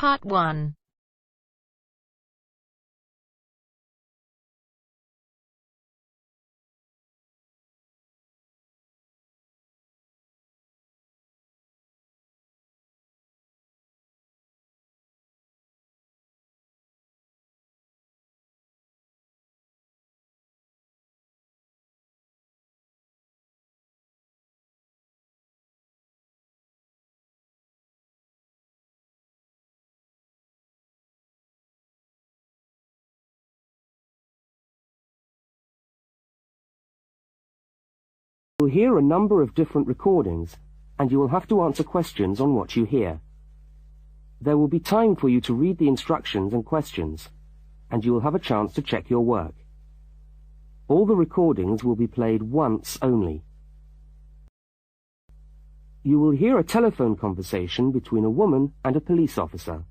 Part 1. You will hear a number of different recordings, and you will have to answer questions on what you hear. There will be time for you to read the instructions and questions, and you will have a chance to check your work. All the recordings will be played once only. You will hear a telephone conversation between a woman and a police officer.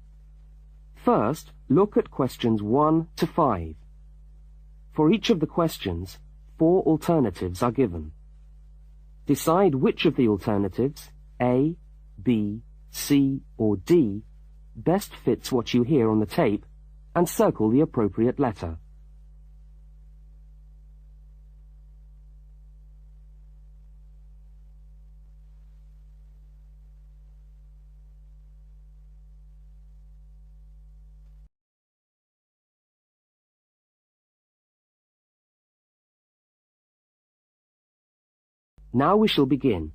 First, look at questions 1 to 5. For each of the questions, 4 alternatives are given. Decide which of the alternatives, A, B, C, or D, best fits what you hear on the tape, and circle the appropriate letter. Now we shall begin.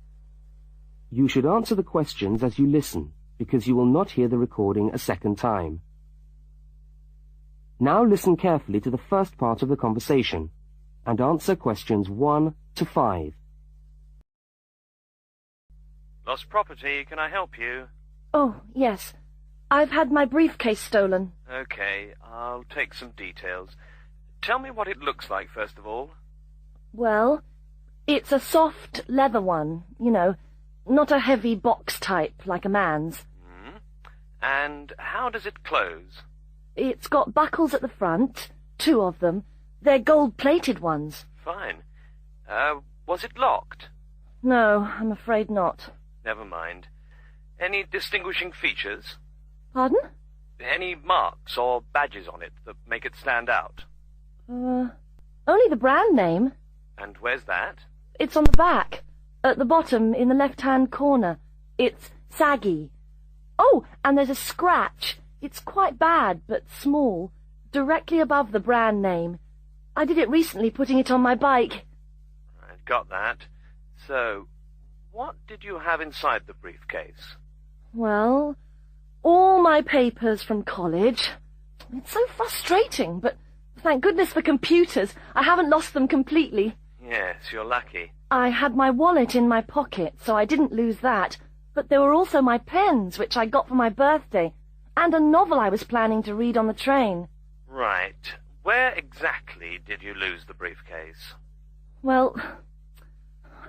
You should answer the questions as you listen, because you will not hear the recording a second time. Now listen carefully to the first part of the conversation, and answer questions 1 to 5. Lost property, can I help you? Oh, yes. I've had my briefcase stolen. Okay, I'll take some details. Tell me what it looks like, first of all. Well, it's a soft leather one, you know, not a heavy box type like a man's. And how does it close? It's got buckles at the front, 2 of them. They're gold-plated ones. Fine. Was it locked? No, I'm afraid not. Never mind. Any distinguishing features? Pardon? Any marks or badges on it that make it stand out? Only the brand name. And where's that? It's on the back, at the bottom in the left-hand corner. It's saggy. Oh, and there's a scratch. It's quite bad, but small, directly above the brand name. I did it recently, putting it on my bike. I got that. So, what did you have inside the briefcase? Well, all my papers from college. It's so frustrating, but thank goodness for computers. I haven't lost them completely. Yes, you're lucky. I had my wallet in my pocket, so I didn't lose that. But there were also my pens, which I got for my birthday, and a novel I was planning to read on the train. Right. Where exactly did you lose the briefcase? Well,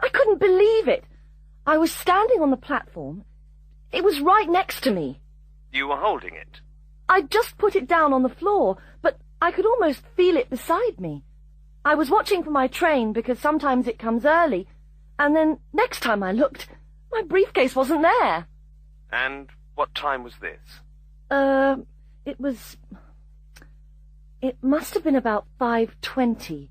I couldn't believe it. I was standing on the platform. It was right next to me. You were holding it? I'd just put it down on the floor, but I could almost feel it beside me. I was watching for my train because sometimes it comes early, and then next time I looked, my briefcase wasn't there. And what time was this? It must have been about 5:20.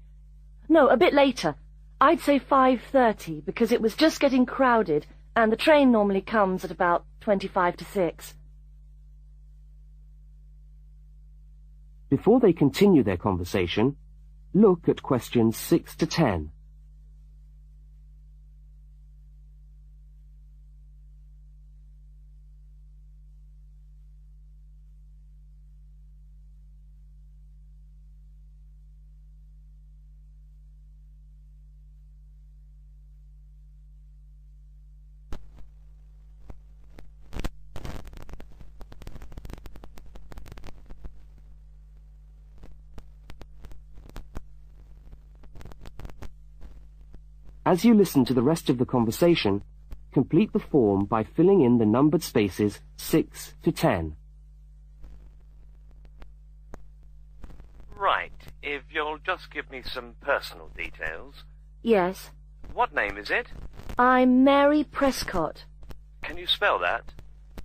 No, a bit later. I'd say 5:30 because it was just getting crowded, and the train normally comes at about 25 to 6. Before they continue their conversation, look at questions 6 to 10. As you listen to the rest of the conversation, complete the form by filling in the numbered spaces 6 to 10. Right. If you'll just give me some personal details. Yes. What name is it? I'm Mary Prescott. Can you spell that?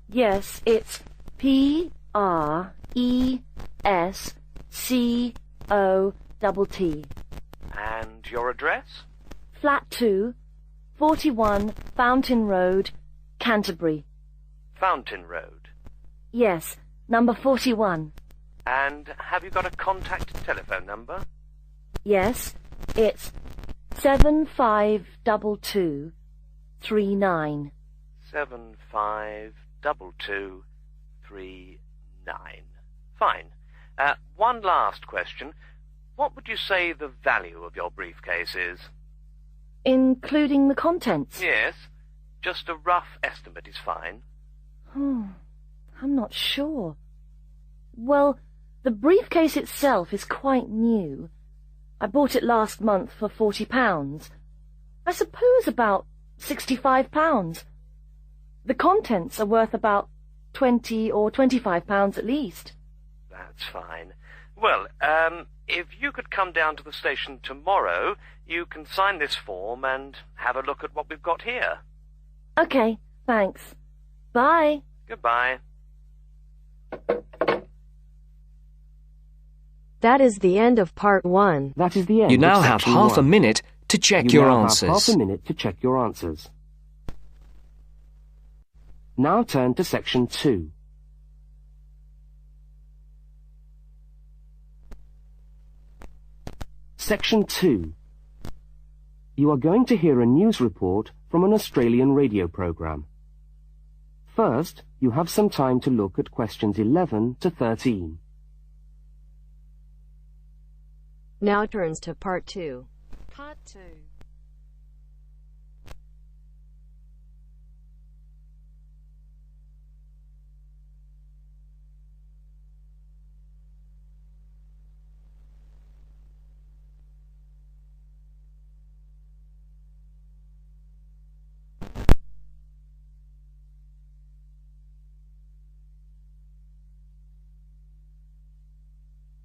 Yes, it's P-R-E-S-C-O-T-T. And your address? Flat 2, 41 Fountain Road, Canterbury. Fountain Road. Yes, number 41. And have you got a contact telephone number? Yes, it's 752239. 752239. Fine. One last question. What would you say the value of your briefcase is? Including the contents? Yes. Just a rough estimate is fine. I'm not sure. Well, the briefcase itself is quite new. I bought it last month for £40. I suppose about £65. The contents are worth about £20 or £25 at least. That's fine. Well, if you could come down to the station tomorrow, you can sign this form and have a look at what we've got here. Okay, thanks. Bye. Goodbye. That is the end of part 1. That is the end. You now of have section half a 1. minute to check You your now answers. have half a minute to check your answers. Now turn to section 2. Section 2. You are going to hear a news report from an Australian radio program. First, you have some time to look at questions 11 to 13. Now turns to part 2. Part 2.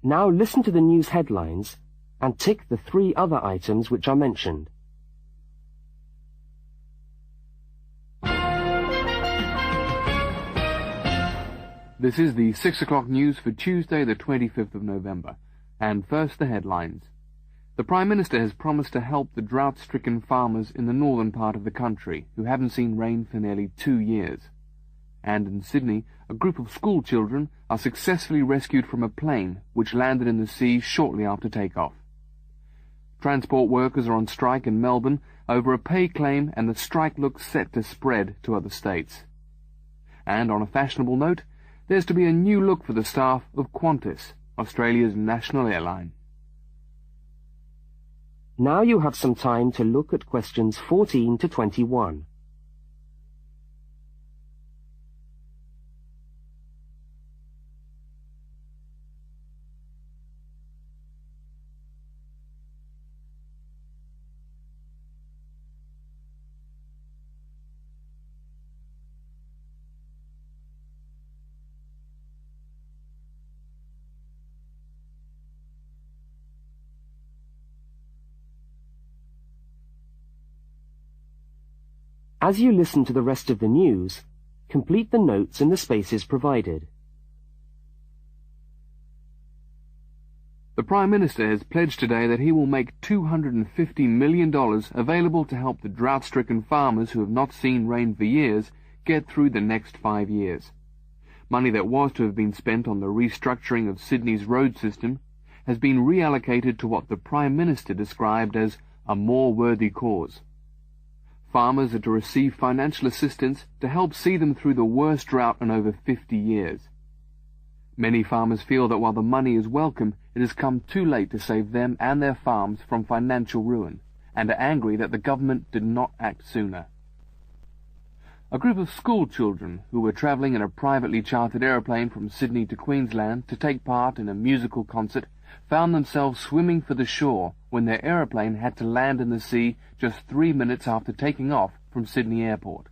Now listen to the news headlines and tick the 3 other items which are mentioned. This is the 6 o'clock news for Tuesday the 25th of November. And first the headlines. The Prime Minister has promised to help the drought-stricken farmers in the northern part of the country who haven't seen rain for nearly 2 years. And in Sydney, a group of school children are successfully rescued from a plane which landed in the sea shortly after takeoff. Transport workers are on strike in Melbourne over a pay claim, and the strike looks set to spread to other states. And on a fashionable note, there's to be a new look for the staff of Qantas, Australia's national airline. Now you have some time to look at questions 14 to 21. As you listen to the rest of the news, complete the notes in the spaces provided. The Prime Minister has pledged today that he will make $250 million available to help the drought-stricken farmers who have not seen rain for years get through the next 5 years. Money that was to have been spent on the restructuring of Sydney's road system has been reallocated to what the Prime Minister described as a more worthy cause. Farmers are to receive financial assistance to help see them through the worst drought in over 50 years. Many farmers feel that while the money is welcome, it has come too late to save them and their farms from financial ruin, and are angry that the government did not act sooner. A group of school children who were travelling in a privately chartered aeroplane from Sydney to Queensland to take part in a musical concert found themselves swimming for the shore when their aeroplane had to land in the sea just 3 minutes after taking off from Sydney Airport.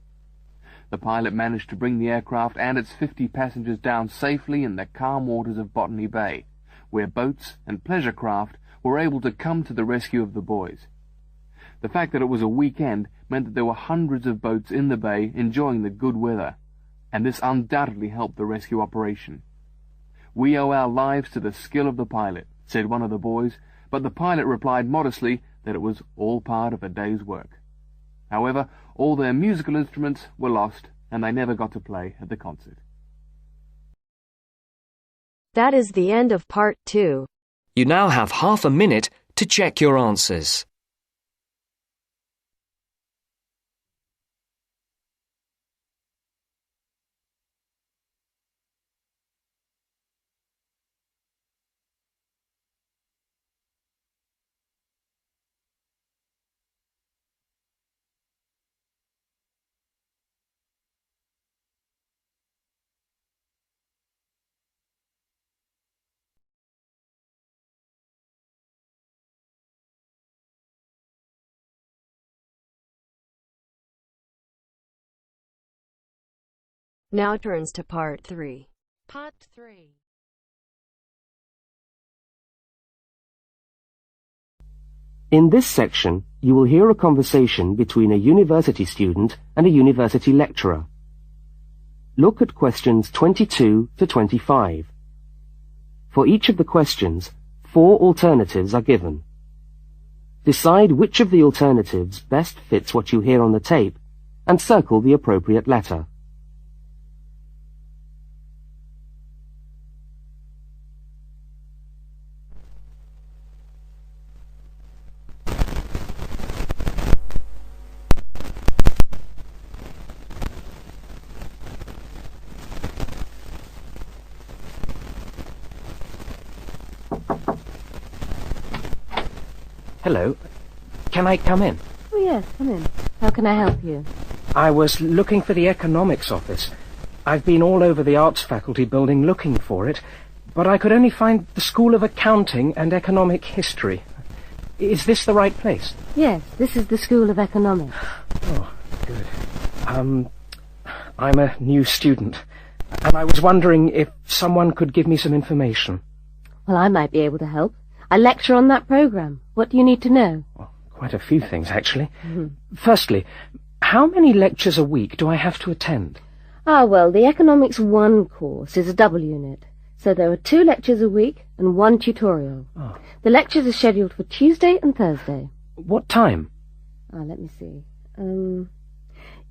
The pilot managed to bring the aircraft and its 50 passengers down safely in the calm waters of Botany Bay, where boats and pleasure craft were able to come to the rescue of the boys. The fact that it was a weekend meant that there were hundreds of boats in the bay enjoying the good weather, and this undoubtedly helped the rescue operation. "We owe our lives to the skill of the pilot," said one of the boys, but the pilot replied modestly that it was all part of a day's work. However, all their musical instruments were lost, and they never got to play at the concert. That is the end of part 2. You now have half a minute to check your answers. Now turns to part 3. Part 3. In this section, you will hear a conversation between a university student and a university lecturer. Look at questions 22 to 25. For each of the questions, 4 alternatives are given. Decide which of the alternatives best fits what you hear on the tape and circle the appropriate letter. Hello. Can I come in? Oh, yes, come in. How can I help you? I was looking for the economics office. I've been all over the arts faculty building looking for it, but I could only find the School of Accounting and Economic History. Is this the right place? Yes, this is the School of Economics. Oh, good. I'm a new student, and I was wondering if someone could give me some information. Well, I might be able to help. I lecture on that program. What do you need to know? Well, quite a few things, actually. Firstly, how many lectures a week do I have to attend? Well, the Economics 1 course is a double unit, so there are 2 lectures a week and 1 tutorial. Oh. The lectures are scheduled for Tuesday and Thursday. What time? Let me see. You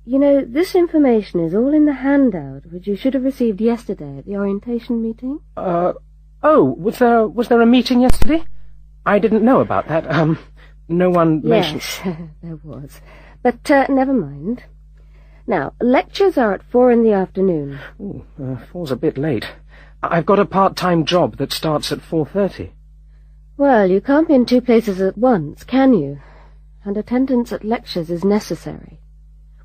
know, this information is all in the handout, which you should have received yesterday at the orientation meeting. Oh, was there a meeting yesterday? I didn't know about that. No one mentioned... Yes, there was. But, never mind. Now, lectures are at 4 in the afternoon. Ooh, 4's a bit late. I've got a part-time job that starts at 4:30. Well, you can't be in 2 places at once, can you? And attendance at lectures is necessary.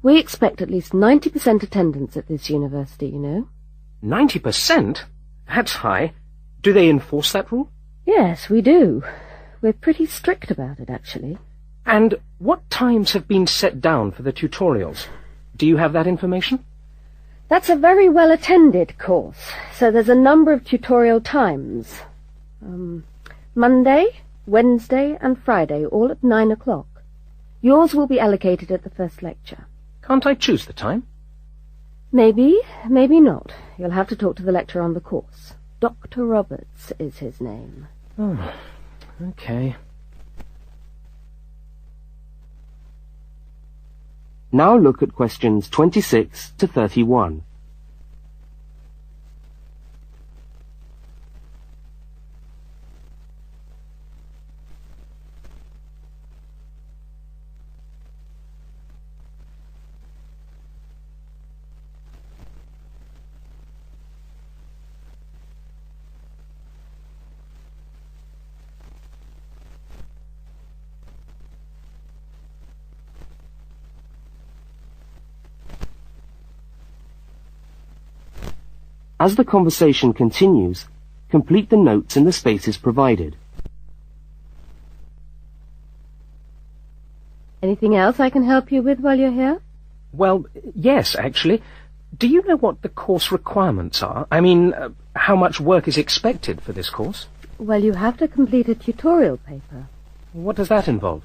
We expect at least 90% attendance at this university, you know. 90%? That's high. Do they enforce that rule? Yes, we do. We're pretty strict about it, actually. And what times have been set down for the tutorials? Do you have that information? That's a very well-attended course, so there's a number of tutorial times. Monday, Wednesday, and Friday, all at 9 o'clock. Yours will be allocated at the first lecture. Can't I choose the time? Maybe, maybe not. You'll have to talk to the lecturer on the course. Dr. Roberts is his name. Oh, okay. Now look at questions 26 to 31. As the conversation continues, complete the notes in the spaces provided. Anything else I can help you with while you're here? Well, yes, actually. Do you know what the course requirements are? I mean, how much work is expected for this course? Well, you have to complete a tutorial paper. What does that involve?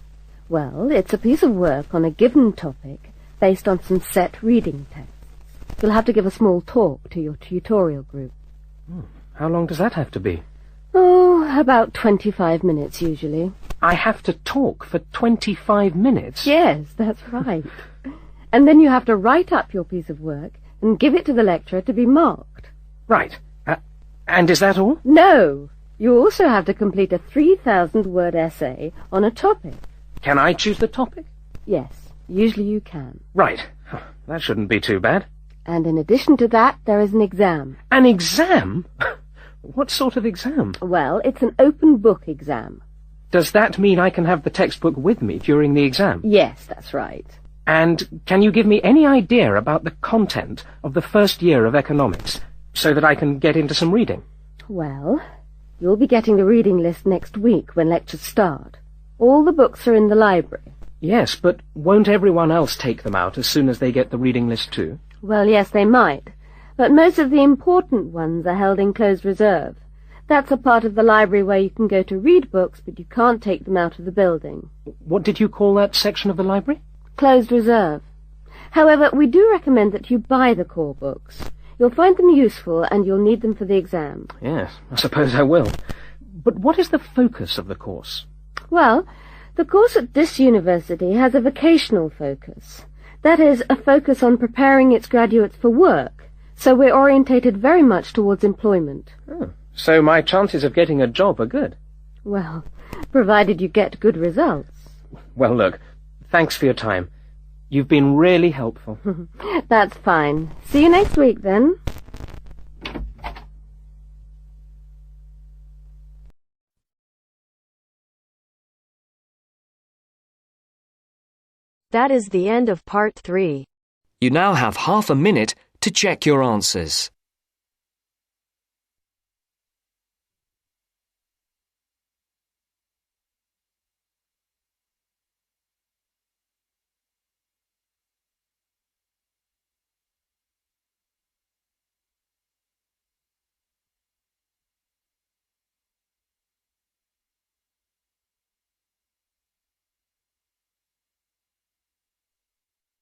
Well, it's a piece of work on a given topic based on some set reading tests. You'll have to give a small talk to your tutorial group. How long does that have to be? Oh, about 25 minutes usually. I have to talk for 25 minutes? Yes, that's right. And then you have to write up your piece of work and give it to the lecturer to be marked. Right. And is that all? No. You also have to complete a 3,000-word essay on a topic. Can I choose the topic? Yes, usually you can. Right. That shouldn't be too bad. And in addition to that, there is an exam. An exam? What sort of exam? Well, it's an open book exam. Does that mean I can have the textbook with me during the exam? Yes, that's right. And can you give me any idea about the content of the first year of economics, so that I can get into some reading? Well, you'll be getting the reading list next week when lectures start. All the books are in the library. Yes, but won't everyone else take them out as soon as they get the reading list too? Well, yes, they might. But most of the important ones are held in closed reserve. That's a part of the library where you can go to read books, but you can't take them out of the building. What did you call that section of the library? Closed reserve. However, we do recommend that you buy the core books. You'll find them useful and you'll need them for the exam. Yes, I suppose I will. But what is the focus of the course? Well, the course at this university has a vocational focus. That is, a focus on preparing its graduates for work. So we're orientated very much towards employment. Oh, so my chances of getting a job are good? Well, provided you get good results. Well, look, thanks for your time. You've been really helpful. That's fine. See you next week, then. That is the end of part 3. You now have half a minute to check your answers.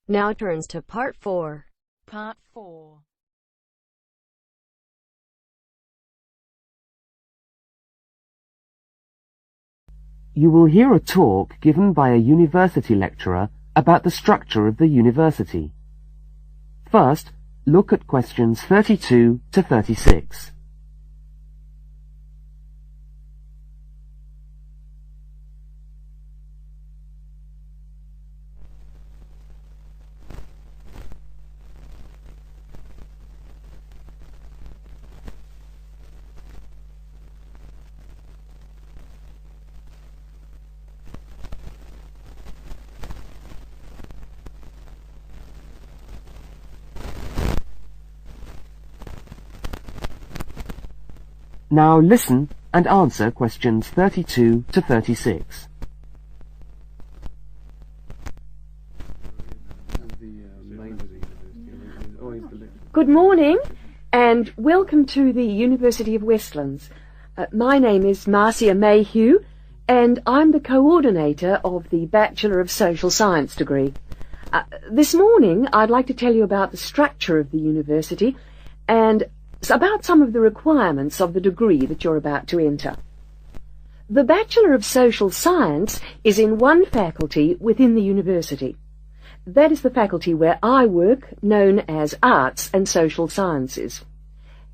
Now turns to part 4. Part 4. You will hear a talk given by a university lecturer about the structure of the university. First, look at questions 32 to 36. Now listen and answer questions 32 to 36. Good morning and welcome to the University of Westlands. My name is Marcia Mayhew and I'm the coordinator of the Bachelor of Social Science degree. This morning I'd like to tell you about the structure of the university and about some of the requirements of the degree that you're about to enter. The Bachelor of Social Science is in one faculty within the university. That is the faculty where I work, known as Arts and Social Sciences.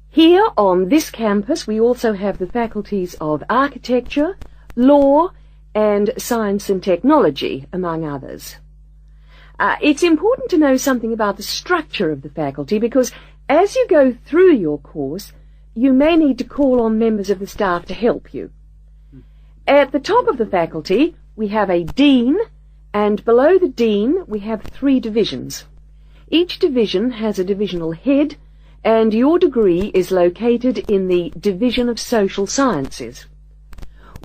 Here on this campus we also have the faculties of Architecture, Law and Science and Technology, among others. It's important to know something about the structure of the faculty because as you go through your course, you may need to call on members of the staff to help you. At the top of the faculty, we have a dean, and below the dean, we have 3 divisions. Each division has a divisional head, and your degree is located in the Division of Social Sciences.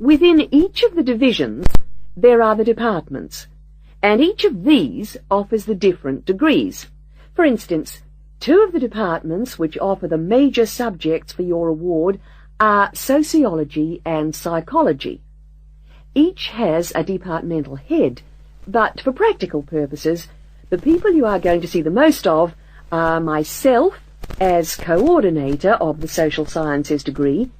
Within each of the divisions, there are the departments, and each of these offers the different degrees. For instance, 2 of the departments which offer the major subjects for your award are sociology and psychology. Each has a departmental head, but for practical purposes, the people you are going to see the most of are myself as coordinator of the social sciences degree,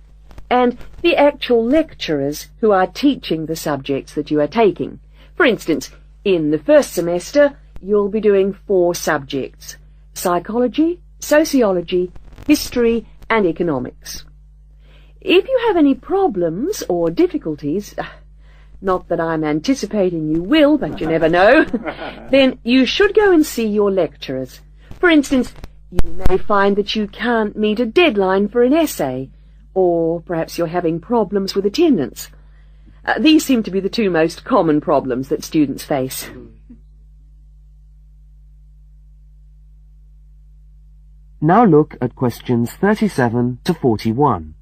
and the actual lecturers who are teaching the subjects that you are taking. For instance, in the first semester, you'll be doing 4 subjects: psychology, sociology, history, and economics. If you have any problems or difficulties, not that I'm anticipating you will, but you never know, then you should go and see your lecturers. For instance, you may find that you can't meet a deadline for an essay, or perhaps you're having problems with attendance. These seem to be the 2 most common problems that students face. Now look at questions 37 to 41.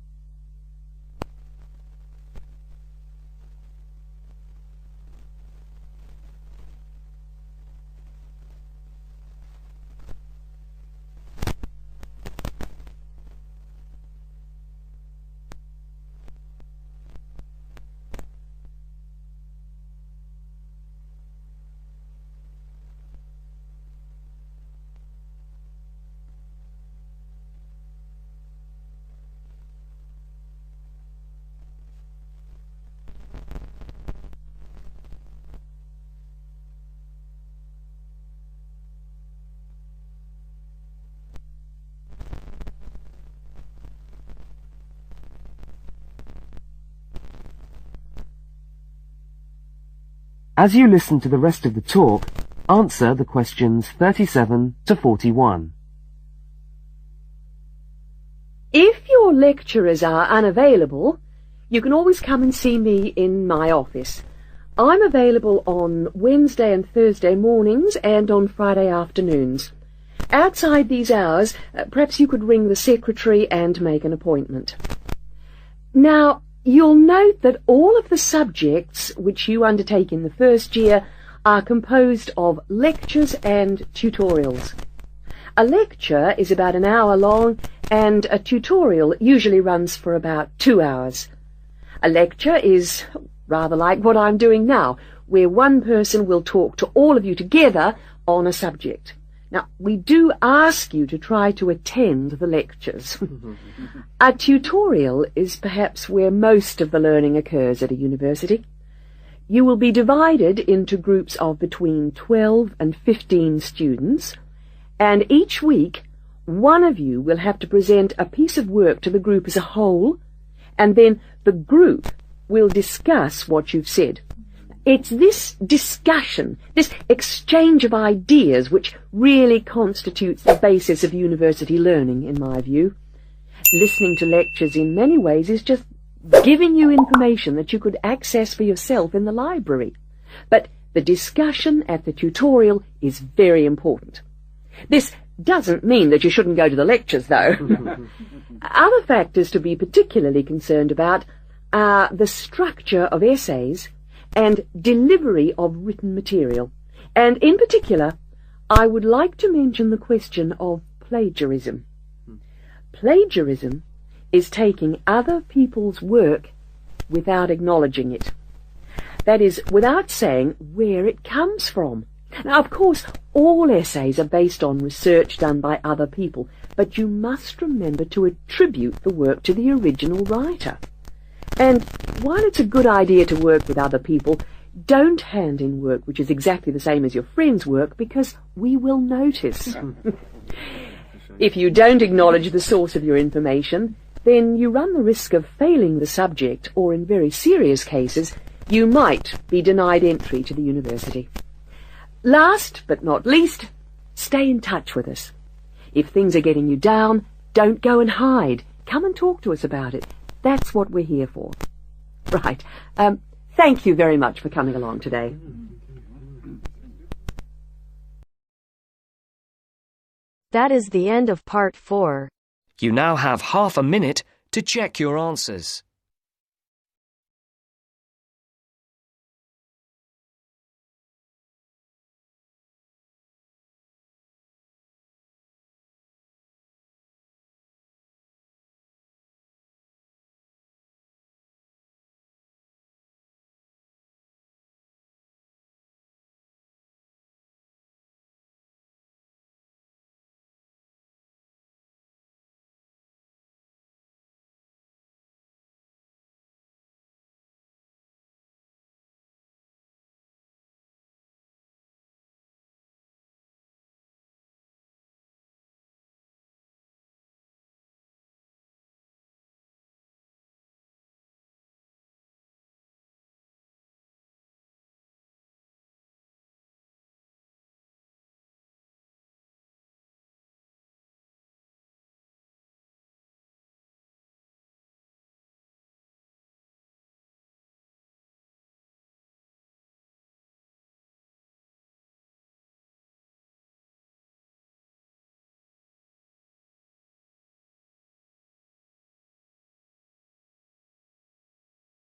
As you listen to the rest of the talk, answer the questions 37 to 41. If your lecturers are unavailable, you can always come and see me in my office. I'm available on Wednesday and Thursday mornings and on Friday afternoons. Outside these hours, perhaps you could ring the secretary and make an appointment. Now, you'll note that all of the subjects which you undertake in the first year are composed of lectures and tutorials. A lecture is about an hour long, and a tutorial usually runs for about 2 hours. A lecture is rather like what I'm doing now, where one person will talk to all of you together on a subject. Now, we do ask you to try to attend the lectures. A tutorial is perhaps where most of the learning occurs at a university. You will be divided into groups of between 12 and 15 students, and each week one of you will have to present a piece of work to the group as a whole, and then the group will discuss what you've said. It's this discussion, this exchange of ideas, which really constitutes the basis of university learning, in my view. Listening to lectures in many ways is just giving you information that you could access for yourself in the library. But the discussion at the tutorial is very important. This doesn't mean that you shouldn't go to the lectures, though. Other factors to be particularly concerned about are the structure of essays and delivery of written material. And in particular, I would like to mention the question of plagiarism. Plagiarism is taking other people's work without acknowledging it. That is, without saying where it comes from. Now, of course, all essays are based on research done by other people, but you must remember to attribute the work to the original writer. And while it's a good idea to work with other people, don't hand in work which is exactly the same as your friend's work, because we will notice. If you don't acknowledge the source of your information, then you run the risk of failing the subject, or in very serious cases, you might be denied entry to the university. Last but not least, stay in touch with us. If things are getting you down, don't go and hide. Come and talk to us about it. That's what we're here for. Right. Thank you very much for coming along today. That is the end of part 4. You now have half a minute to check your answers.